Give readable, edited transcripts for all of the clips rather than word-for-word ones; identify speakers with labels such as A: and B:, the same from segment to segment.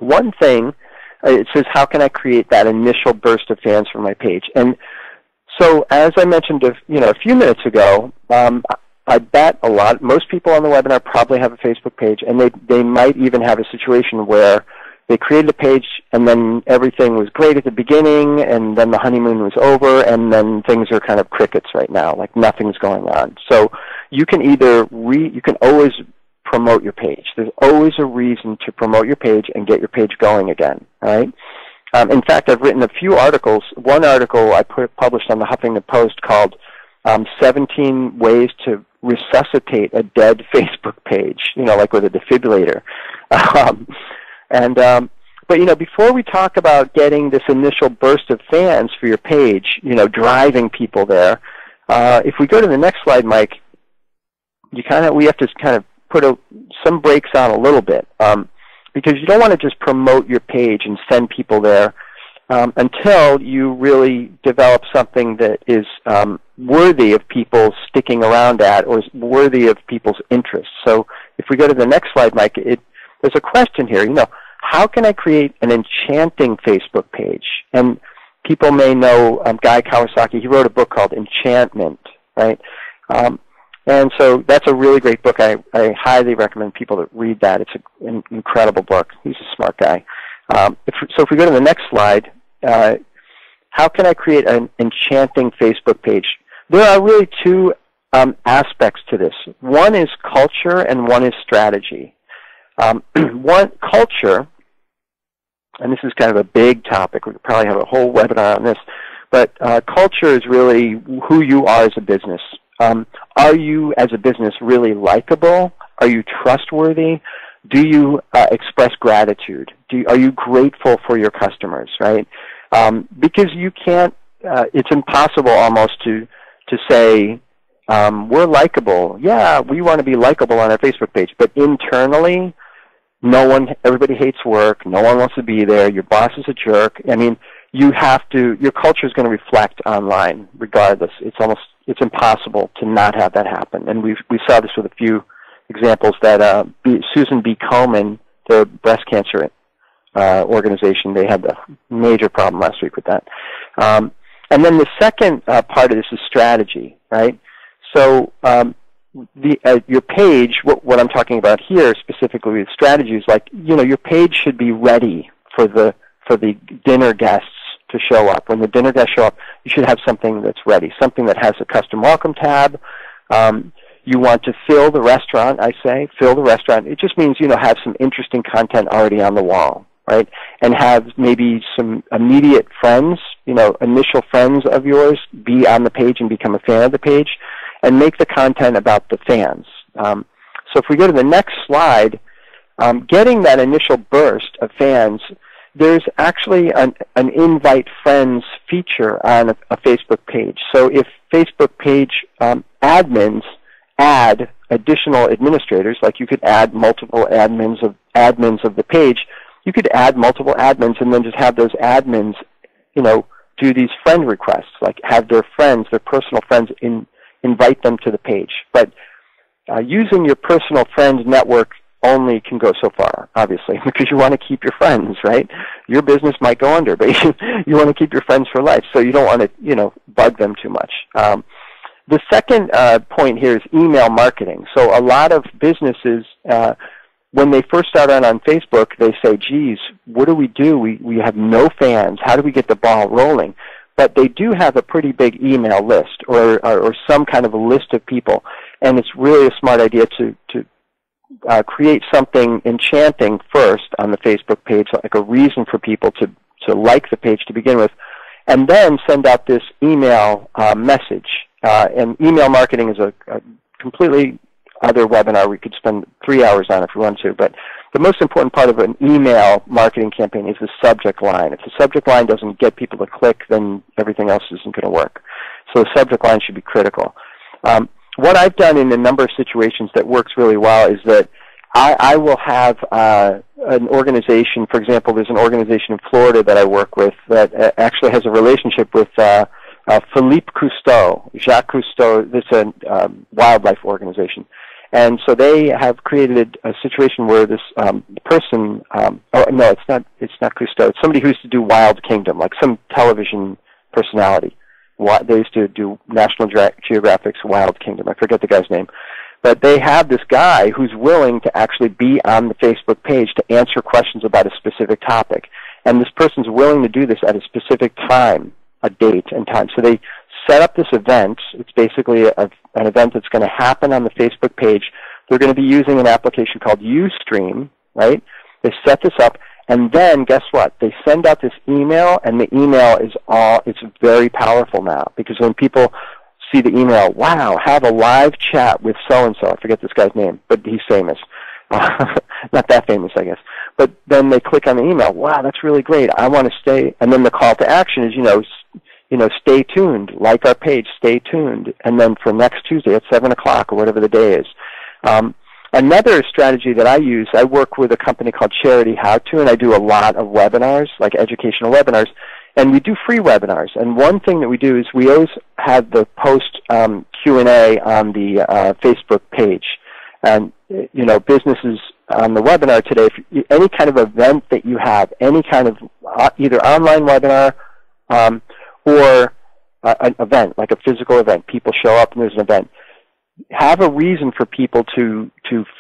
A: One thing, it says, how can I create that initial burst of fans for my page? And so, as I mentioned, a few minutes ago, I bet most people on the webinar probably have a Facebook page, and they might even have a situation where they created a page, and then everything was great at the beginning, and then the honeymoon was over, and then things are kind of crickets right now, like nothing's going on. So you can you can always promote your page. There's always a reason to promote your page and get your page going again, right? In fact, I've written a few articles. One article I published on the Huffington Post called 17 Ways to Resuscitate a Dead Facebook Page, like with a defibrillator. But before we talk about getting this initial burst of fans for your page, driving people there, if we go to the next slide, Mike, we have to kind of put some brakes on a little bit, because you don't want to just promote your page and send people there until you really develop something that is worthy of people sticking around at, or is worthy of people's interest. So if we go to the next slide, Mike, there's a question here. How can I create an enchanting Facebook page? And people may know Guy Kawasaki. He wrote a book called Enchantment, right? And so that's a really great book. I highly recommend people that read that. It's an incredible book. He's a smart guy. If we go to the next slide, how can I create an enchanting Facebook page? There are really two aspects to this. One is culture and one is strategy. One, culture, and this is kind of a big topic. We could probably have a whole webinar on this, but culture is really who you are as a business. Are you, as a business, really likable? Are you trustworthy? Do you express gratitude? Are you grateful for your customers, right? Because you can't, it's impossible almost to say, we're likable. Yeah, we want to be likable on our Facebook page, but internally, everybody hates work, no one wants to be there, your boss is a jerk. I mean, your culture is going to reflect online regardless. It's impossible to not have that happen. And we saw this with a few examples that Susan B. Komen, the breast cancer organization, they had a major problem last week with that. And then the second part of this is strategy, right? So your page, what I'm talking about here specifically with strategy is like, your page should be ready for the dinner guests to show up. When the dinner guests show up, you should have something that's ready, something that has a custom welcome tab. You want to fill the restaurant, fill the restaurant. It just means, have some interesting content already on the wall, right? And have maybe some immediate friends, initial friends of yours be on the page and become a fan of the page, and make the content about the fans. So if we go to the next slide, getting that initial burst of fans, there's actually an invite friends feature on a Facebook page. So if Facebook page admins add additional administrators, like you could add multiple admins of the page, you could add multiple admins and then just have those admins, do these friend requests, like have their personal friends invite them to the page. But using your personal friend network only can go so far, obviously, because you want to keep your friends, right? Your business might go under, but you want to keep your friends for life, so you don't want to, bug them too much. The second point here is email marketing. So a lot of businesses, when they first start out on Facebook, they say, geez, what do? We have no fans. How do we get the ball rolling? But they do have a pretty big email list or some kind of a list of people, and it's really a smart idea to create something enchanting first on the Facebook page, like a reason for people to like the page to begin with, and then send out this email message. And email marketing is a completely other webinar we could spend 3 hours on if we want to, but the most important part of an email marketing campaign is the subject line. If the subject line doesn't get people to click, then everything else isn't going to work. So the subject line should be critical. What I've done in a number of situations that works really well is that I will have an organization, for example, there's an organization in Florida that I work with that actually has a relationship with Philippe Cousteau, Jacques Cousteau. This is a wildlife organization. And so they have created a situation where this person, oh no, it's not Cousteau. It's somebody who used to do Wild Kingdom, like some television personality. They used to do National Geographic's Wild Kingdom. I forget the guy's name. But they have this guy who's willing to actually be on the Facebook page to answer questions about a specific topic. And this person's willing to do this at a specific time, a date and time. So they set up this event. It's basically an event that's going to happen on the Facebook page. They're going to be using an application called Ustream, right? They set this up, and then guess what? They send out this email, and the email it's very powerful now, because when people see the email, wow, have a live chat with so-and-so. I forget this guy's name, but he's famous. Not that famous, I guess. But then they click on the email. Wow, that's really great. I want to stay. And then the call to action is, stay tuned. Like our page, stay tuned. And then for next Tuesday at 7 o'clock or whatever the day is. Another strategy that I use, I work with a company called Charity How To, and I do a lot of webinars, like educational webinars. And we do free webinars. And one thing that we do is we always have the post Q&A on the Facebook page. And, businesses on the webinar today, any kind of event that you have, any kind of either online webinar or an event, like a physical event, people show up and there's an event, have a reason for people to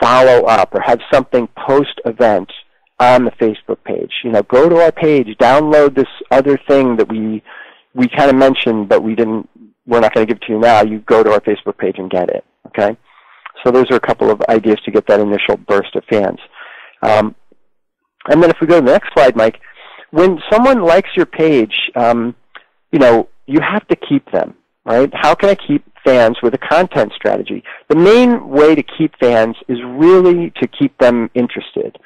A: follow up or have something post-event on the Facebook page. Go to our page, download this other thing that we kind of mentioned, but we're not going to give it to you now. You go to our Facebook page and get it, okay? So those are a couple of ideas to get that initial burst of fans. And then if we go to the next slide, Mike, when someone likes your page, you have to keep them, right? How can I keep fans with a content strategy? The main way to keep fans is really to keep them interested.